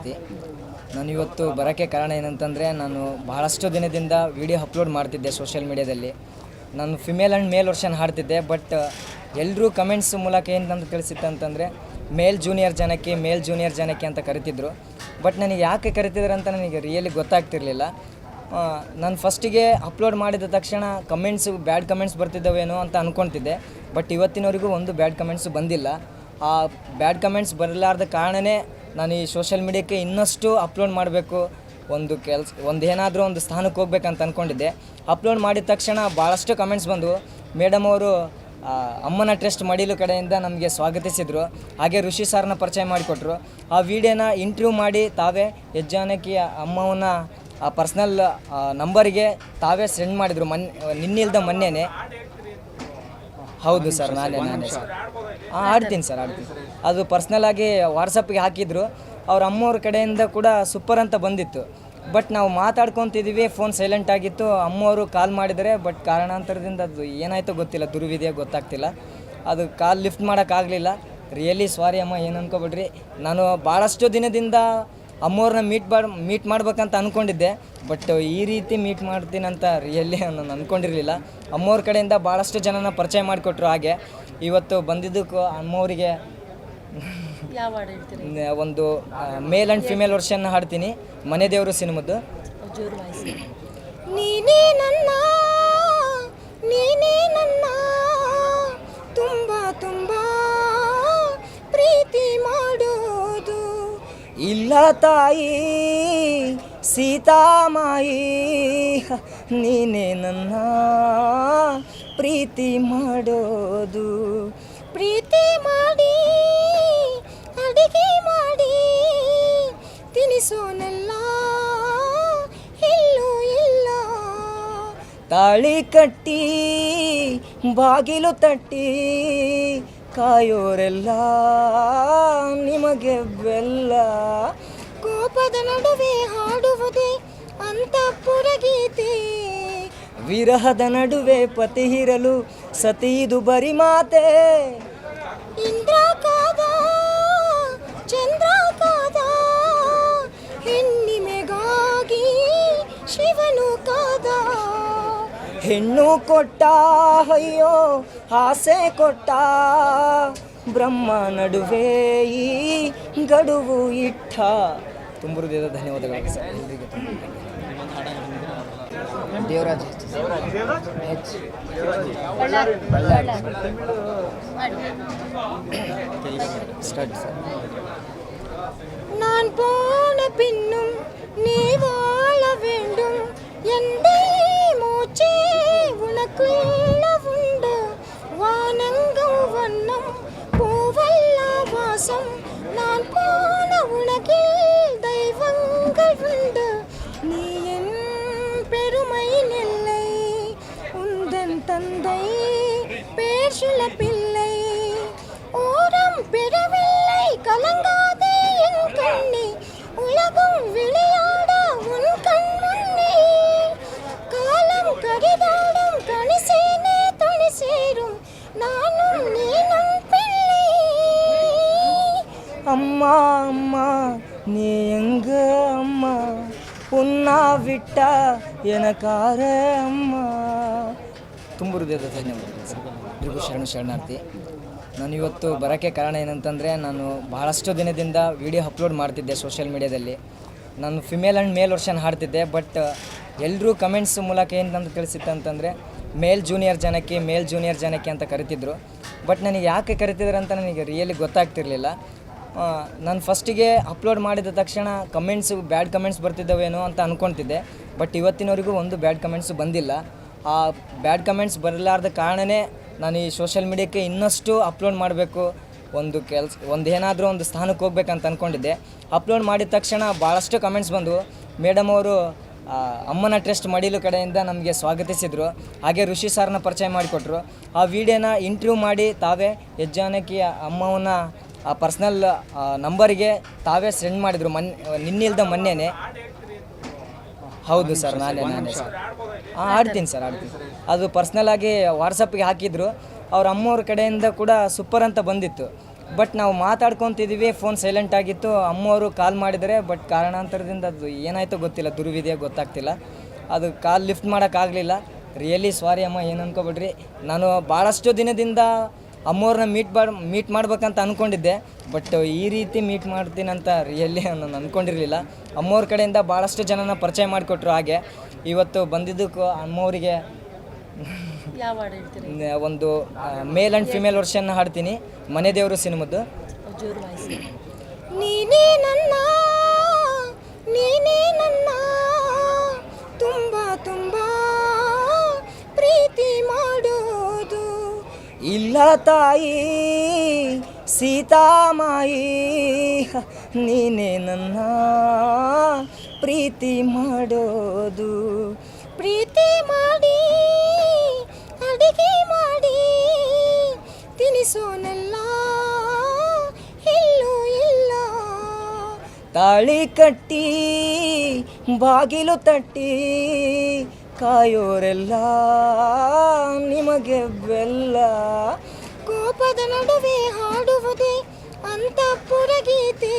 ಶರಣಾರ್ಥಿ. ನಾನು ಇವತ್ತು ಬರೋಕ್ಕೆ ಕಾರಣ ಏನಂತಂದರೆ, ನಾನು ಬಹಳಷ್ಟು ದಿನದಿಂದ ವಿಡಿಯೋ ಅಪ್ಲೋಡ್ ಮಾಡ್ತಿದ್ದೆ ಸೋಷಿಯಲ್ ಮೀಡಿಯಾದಲ್ಲಿ. ನಾನು ಫಿಮೇಲ್ ಆ್ಯಂಡ್ ಮೇಲ್ ವರ್ಷನ್ ಹಾಡ್ತಿದ್ದೆ. ಬಟ್ ಎಲ್ಲರೂ ಕಮೆಂಟ್ಸ್ ಮೂಲಕ ಏನಂತ ತಿಳಿಸಿತ್ತು ಅಂತಂದರೆ, ಮೇಲ್ ಜೂನಿಯರ್ ಜನಕ್ಕೆ ಅಂತ ಕರಿತಿದ್ರು. ಬಟ್ ನನಗೆ ಯಾಕೆ ಕರಿತಿದ್ರು ಅಂತ ನನಗೆ ರಿಯಲಿ ಗೊತ್ತಾಗ್ತಿರ್ಲಿಲ್ಲ. ನಾನು ಫಸ್ಟಿಗೆ ಅಪ್ಲೋಡ್ ಮಾಡಿದ ತಕ್ಷಣ ಬ್ಯಾಡ್ ಕಮೆಂಟ್ಸ್ ಬರ್ತಿದ್ದಾವೇನೋ ಅಂತ ಅಂದ್ಕೊತಿದ್ದೆ. ಬಟ್ ಇವತ್ತಿನವರೆಗೂ ಒಂದು ಬ್ಯಾಡ್ ಕಮೆಂಟ್ಸು ಬಂದಿಲ್ಲ. ಆ ಬ್ಯಾಡ್ ಕಮೆಂಟ್ಸ್ ಬರಲಾರ್ದ ಕಾರಣವೇ ನಾನು ಈ ಸೋಷಿಯಲ್ ಮೀಡಿಯಾಕ್ಕೆ ಇನ್ನಷ್ಟು ಅಪ್ಲೋಡ್ ಮಾಡಬೇಕು, ಏನಾದರೂ ಒಂದು ಸ್ಥಾನಕ್ಕೆ ಹೋಗ್ಬೇಕಂತ ಅಂದ್ಕೊಂಡಿದ್ದೆ. ಅಪ್ಲೋಡ್ ಮಾಡಿದ ತಕ್ಷಣ ಭಾಳಷ್ಟು ಕಮೆಂಟ್ಸ್ ಬಂದವು. ಮೇಡಮ್ ಅವರು ಅಮ್ಮನ ಟ್ರಸ್ಟ್ ಮಡಿಲು ಕಡೆಯಿಂದ ನಮಗೆ ಸ್ವಾಗತಿಸಿದರು. ಹಾಗೆ ಋಷಿ ಸಾರನ್ನ ಪರಿಚಯ ಮಾಡಿಕೊಟ್ರು. ಆ ವಿಡಿಯೋನ ಇಂಟರ್ವ್ಯೂ ಮಾಡಿ ತಾವೇ ಯಜ್ಜಾನಕಿ ಅಮ್ಮವನ್ನ ಆ ಪರ್ಸ್ನಲ್ ನಂಬರಿಗೆ ತಾವೇ ಸೆಂಡ್ ಮಾಡಿದರು. ಮೊನ್ನೆನೇ. ಹೌದು ಸರ್, ನಾನೇ ಸರ್. ಆಡ್ತೀನಿ. ಅದು ಪರ್ಸ್ನಲಾಗಿ ವಾಟ್ಸಪ್ಗೆ ಹಾಕಿದ್ರು. ಅವ್ರ ಅಮ್ಮವ್ರ ಕಡೆಯಿಂದ ಕೂಡ ಸೂಪರ್ ಅಂತ ಬಂದಿತ್ತು. ಬಟ್ ನಾವು ಮಾತಾಡ್ಕೊತಿದ್ದೀವಿ, ಫೋನ್ ಸೈಲೆಂಟ್ ಆಗಿತ್ತು. ಅಮ್ಮವರು ಕಾಲ್ ಮಾಡಿದರೆ, ಬಟ್ ಕಾರಣಾಂತರದಿಂದ ಅದು ಏನಾಯಿತೋ ಗೊತ್ತಿಲ್ಲ, ದುರ್ವಿಧಿಯ ಗೊತ್ತಾಗ್ತಿಲ್ಲ. ಅದು ಕಾಲ್ ಲಿಫ್ಟ್ ಮಾಡೋಕ್ಕಾಗಲಿಲ್ಲ. ರಿಯಲಿ ಸಾರಿ ಅಮ್ಮ, ಏನು ಅನ್ಕೋಬಿಡ್ರಿ. ನಾನು ಭಾಳಷ್ಟು ದಿನದಿಂದ ಅಮ್ಮವ್ರನ್ನ ಮೀಟ್ ಮಾಡ್ಬೇಕಂತ ಅಂದ್ಕೊಂಡಿದ್ದೆ. ಬಟ್ ಈ ರೀತಿ ಮೀಟ್ ಮಾಡ್ತೀನಂತ ರಿಯಲಿ ನಾನು ಅಂದ್ಕೊಂಡಿರಲಿಲ್ಲ. ಅಮ್ಮವ್ರ ಕಡೆಯಿಂದ ಭಾಳಷ್ಟು ಜನನ ಪರಿಚಯ ಮಾಡಿಕೊಟ್ರು. ಹಾಗೆ ಇವತ್ತು ಬಂದಿದ್ದಕ್ಕೂ ಅಮ್ಮವರಿಗೆ ಒಂದು ಮೇಲ್ ಆ್ಯಂಡ್ ಫಿಮೇಲ್ ವರ್ಷನ್ ಹಾಡ್ತೀನಿ. ಮನೆ ದೇವರು ಸಿನಿಮದ್ದು. ನೀನೇ ನನ್ನ ತುಂಬ ಪ್ರೀತಿ ಮಾಡೋದು ಇಲ್ಲ ತಾಯಿ ಸೀತಾಮಾಯಿ, ನೀನೇ ನನ್ನ ಪ್ರೀತಿ ಮಾಡೋದು. ಪ್ರೀತಿ ಮಾಡಿ ಅಡಿಗೆ ಮಾಡಿ ತಿನಿಸೋನೆಲ್ಲ ಇಲ್ಲ. ತಾಳಿ ಕಟ್ಟಿ ಬಾಗಿಲು ತಟ್ಟಿ ಕಾಯೋರೆಲ್ಲ ನಿಮಗೆ ಬೆಲ್ಲ. ಕೋಪದ ನಡುವೆ ಹಾಡುವುದೇ ಅಂತಃಪುರ ಗೀತೆ, ವಿರಹದ ನಡುವೆ ಪತಿ ಇರಲು ಸತಿದು ಬರಿ ಮಾತೆ. ಇಂದ್ರ ಕಾದ ಚಂದ್ರ ಕಾದ ಹೆಣ್ಣಿಮೆಗಾಗಿ ಶಿವನು ಕಾದ. ಹೆಣ್ಣು ಕೊಟ್ಟ ಅಯ್ಯೋ ಆಸೆ ಕೊಟ್ಟ, ಬ್ರಹ್ಮ ನಡುವೆ ಈ ಗಡುವು ಇಟ್ಟ. ತುಂಬ ಹೃದಯದ ಧನ್ಯವಾದಗಳು ಸರ್ ಎಲ್ಲರಿಗೆ. Devaraj start sir. நான் போன பின்னும் நீ வாழ வேண்டும், எந்த மூச்சே உனக்குள்ள உண்டு. வானங்கும் வண்ணம் பூவல்ல வாசம், நான் போன உலகில் தெய்வங்கள் உண்டு. நீ என் பெருமை நில்லை, உந்தன் தந்தை பேர் சொல்ல பிள்ளை. ஓரம் பெறவில்லை கலங்காதே என் கண்ணே, உலகம் விளையாட உன் கண் முன்னே. காலம் கரிதாடும் கணிசேனே துணி சேரும், நானும் நீனும் பிள்ளை. அம்மா அம்மா நீ எங்க அம்மா, உன்னா விட்டா எனக்கார ಅಮ್ಮ. ತುಂಬ ಹೃದಯದ ಧನ್ಯವಾದಗಳು ಸರ್ ಎಲ್ರಿಗೂ ಶರಣಾರ್ಥಿ. ನಾನು ಇವತ್ತು ಬರೋಕ್ಕೆ ಕಾರಣ ಏನಂತಂದರೆ, ನಾನು ಬಹಳಷ್ಟು ದಿನದಿಂದ ವಿಡಿಯೋ ಅಪ್ಲೋಡ್ ಮಾಡ್ತಿದ್ದೆ ಸೋಷಿಯಲ್ ಮೀಡಿಯಾದಲ್ಲಿ. ನಾನು ಫಿಮೇಲ್ ಆ್ಯಂಡ್ ಮೇಲ್ ವರ್ಷನ್ ಹಾಡ್ತಿದ್ದೆ. ಬಟ್ ಎಲ್ಲರೂ ಕಮೆಂಟ್ಸ್ ಮೂಲಕ ಏನಂತ ತಿಳಿಸಿತ್ತು ಅಂತಂದರೆ, ಮೇಲ್ ಜೂನಿಯರ್ ಜನಕ್ಕೆ ಅಂತ ಕರಿತಿದ್ರು. ಬಟ್ ನನಗೆ ಯಾಕೆ ಕರಿತಿದ್ರು ಅಂತ ನನಗೆ ರಿಯಲಿ ಗೊತ್ತಾಗ್ತಿರ್ಲಿಲ್ಲ. ನಾನು ಫಸ್ಟಿಗೆ ಅಪ್ಲೋಡ್ ಮಾಡಿದ ತಕ್ಷಣ ಬ್ಯಾಡ್ ಕಮೆಂಟ್ಸ್ ಬರ್ತಿದ್ದಾವೇನೋ ಅಂತ ಅಂದ್ಕೊತಿದ್ದೆ. ಬಟ್ ಇವತ್ತಿನವರೆಗೂ ಒಂದು ಬ್ಯಾಡ್ ಕಮೆಂಟ್ಸು ಬಂದಿಲ್ಲ. ಆ ಬ್ಯಾಡ್ ಕಮೆಂಟ್ಸ್ ಬರಲಾರ್ದ ಕಾರಣವೇ ನಾನು ಈ ಸೋಷಿಯಲ್ ಮೀಡಿಯಾಕ್ಕೆ ಇನ್ನಷ್ಟು ಅಪ್ಲೋಡ್ ಮಾಡಬೇಕು, ಏನಾದರೂ ಒಂದು ಸ್ಥಾನಕ್ಕೆ ಹೋಗ್ಬೇಕಂತ ಅಂದ್ಕೊಂಡಿದ್ದೆ. ಅಪ್ಲೋಡ್ ಮಾಡಿದ ತಕ್ಷಣ ಭಾಳಷ್ಟು ಕಮೆಂಟ್ಸ್ ಬಂದವು. ಮೇಡಮ್ ಅವರು ಅಮ್ಮನ ಟ್ರಸ್ಟ್ ಮಡಿಲು ಕಡೆಯಿಂದ ನಮಗೆ ಸ್ವಾಗತಿಸಿದರು. ಹಾಗೆ ಋಷಿ ಸಾರನ್ನ ಪರಿಚಯ ಮಾಡಿಕೊಟ್ರು. ಆ ವಿಡಿಯೋನ ಇಂಟರ್ವ್ಯೂ ಮಾಡಿ ತಾವೇ ಯಜ್ಜಾನಕಿ ಅಮ್ಮವನ್ನ ಆ ಪರ್ಸ್ನಲ್ ನಂಬರಿಗೆ ತಾವೇ ಸೆಂಡ್ ಮಾಡಿದರು. ಮೊನ್ನೆನೇ. ಹೌದು ಸರ್, ನಾನೇ ಸರ್. ಆಡ್ತೀನಿ. ಅದು ಪರ್ಸ್ನಲಾಗಿ ವಾಟ್ಸಪ್ಗೆ ಹಾಕಿದ್ರು. ಅವ್ರ ಅಮ್ಮವ್ರ ಕಡೆಯಿಂದ ಕೂಡ ಸೂಪರ್ ಅಂತ ಬಂದಿತ್ತು. ಬಟ್ ನಾವು ಮಾತಾಡ್ಕೊತಿದ್ದೀವಿ, ಫೋನ್ ಸೈಲೆಂಟ್ ಆಗಿತ್ತು. ಅಮ್ಮವರು ಕಾಲ್ ಮಾಡಿದರೆ, ಬಟ್ ಕಾರಣಾಂತರದಿಂದ ಅದು ಏನಾಯಿತೋ ಗೊತ್ತಿಲ್ಲ, ದುರ್ವಿಧಿಯ ಗೊತ್ತಾಗ್ತಿಲ್ಲ. ಅದು ಕಾಲ್ ಲಿಫ್ಟ್ ಮಾಡೋಕ್ಕಾಗಲಿಲ್ಲ. ರಿಯಲಿ ಸಾರಿ ಅಮ್ಮ, ಏನು ಅನ್ಕೋಬಿಡ್ರಿ. ನಾನು ಭಾಳಷ್ಟು ದಿನದಿಂದ ಅಮ್ಮವ್ರನ್ನ ಮೀಟ್ ಮಾಡ್ಬೇಕಂತ ಅಂದ್ಕೊಂಡಿದ್ದೆ, ಬಟ್ ಈ ರೀತಿ ಮೀಟ್ ಮಾಡ್ತೀನಂತ ರಿಯಲಿ ನಾನು ಅಂದ್ಕೊಂಡಿರಲಿಲ್ಲ. ಅಮ್ಮವ್ರ ಕಡೆಯಿಂದ ಭಾಳಷ್ಟು ಜನನ ಪರಿಚಯ ಮಾಡಿಕೊಟ್ರು. ಹಾಗೆ ಇವತ್ತು ಬಂದಿದ್ದಕ್ಕೂ ಅಮ್ಮವರಿಗೆ ಒಂದು ಮೇಲ್ ಆ್ಯಂಡ್ ಫಿಮೇಲ್ ವರ್ಷನ್ ಹಾಡ್ತೀನಿ, ಮನೆ ದೇವರು ಸಿನಿಮದ್ದು. ನೀನೇ ನನ್ನ ತುಂಬ ತುಂಬ ಪ್ರೀತಿ ಮಾಡೋದು ಇಲ್ಲ ತಾಯಿ ಸೀತಾಮಾಯಿ, ನೀನೇ ನನ್ನ ಪ್ರೀತಿ ಮಾಡೋದು. ಪ್ರೀತಿ ಮಾಡಿ ಅಡಿಗೆ ಮಾಡಿ ತಿನಿಸೋನೆಲ್ಲ ಇಲ್ಲೂ ಇಲ್ಲ, ತಾಳಿ ಕಟ್ಟಿ ಬಾಗಿಲು ತಟ್ಟಿ ಕಾಯೋರೆಲ್ಲ ನಿಮಗೆ ಬೆಲ್ಲ. ಕೋಪದ ನಡುವೆ ಹಾಡುವುದೇ ಅಂತಃಪುರ ಗೀತೆ,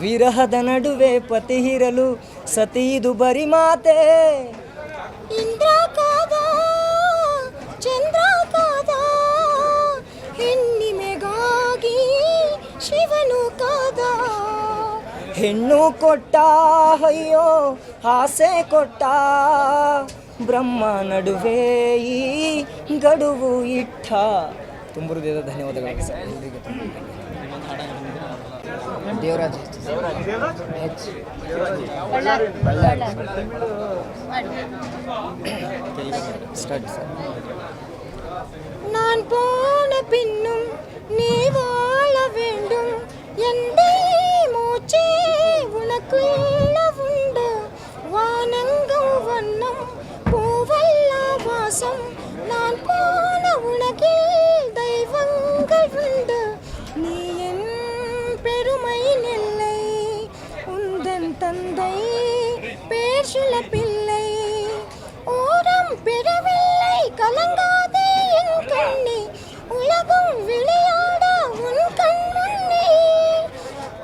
ವಿರಹದ ನಡುವೆ ಪತಿ ಇರಲು ಸತಿದು ಬರಿ ಮಾತೆ. ಇಂದ್ರ ಕಾದ ಚಂದ್ರ ಕಾದ ಹೆಣ್ಣಿಮೆಗಾಗಿ ಶಿವನು ಕಾದ, ಹೆಣ್ಣು ಕೊಟ್ಟ ಅಯ್ಯೋ ಆಸೆ ಕೊಟ್ಟ, ಬ್ರಹ್ಮ ನಡುವೆ ಈ ಗಡುವು ಇಟ್ಟ. ತುಂಬ ಹೃದಯದ ಧನ್ಯವಾದಗಳು ಸರ್ ಎಲ್ಲರಿಗೆ. Devaraj start sir. நான் போன பின்னும் நீ வாழ வேண்டும், எந்தே மூச்சே உனக்குள்ள உண்டு, வானங்கும் வண்ணம் பூவல்ல வாசம், நான் போன உலகில் தெய்வங்கள் உண்டு, நீ என் பெருமை நெல்லை உந்தன் தந்தை பேர் சொல்ல பிள்ளை, ஓரம் பெறவில்லை கலங்காதே என் கண்ணே, உலகம் விளையாட உன் கண் முன்னே,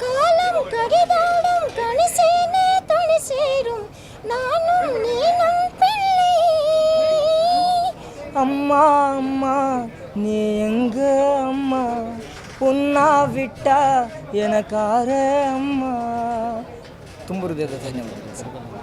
காலம் கரிதாடும் கணிசேனே துணி சேரும் நானும் நீனும் பிள்ளை. அம்மா அம்மா நீ எங்க அம்மா, உன்னா விட்டா எனக்கார அம்மா. ತುಂಬ ಹೃದಯದ ಧನ್ಯವಾದಗಳು.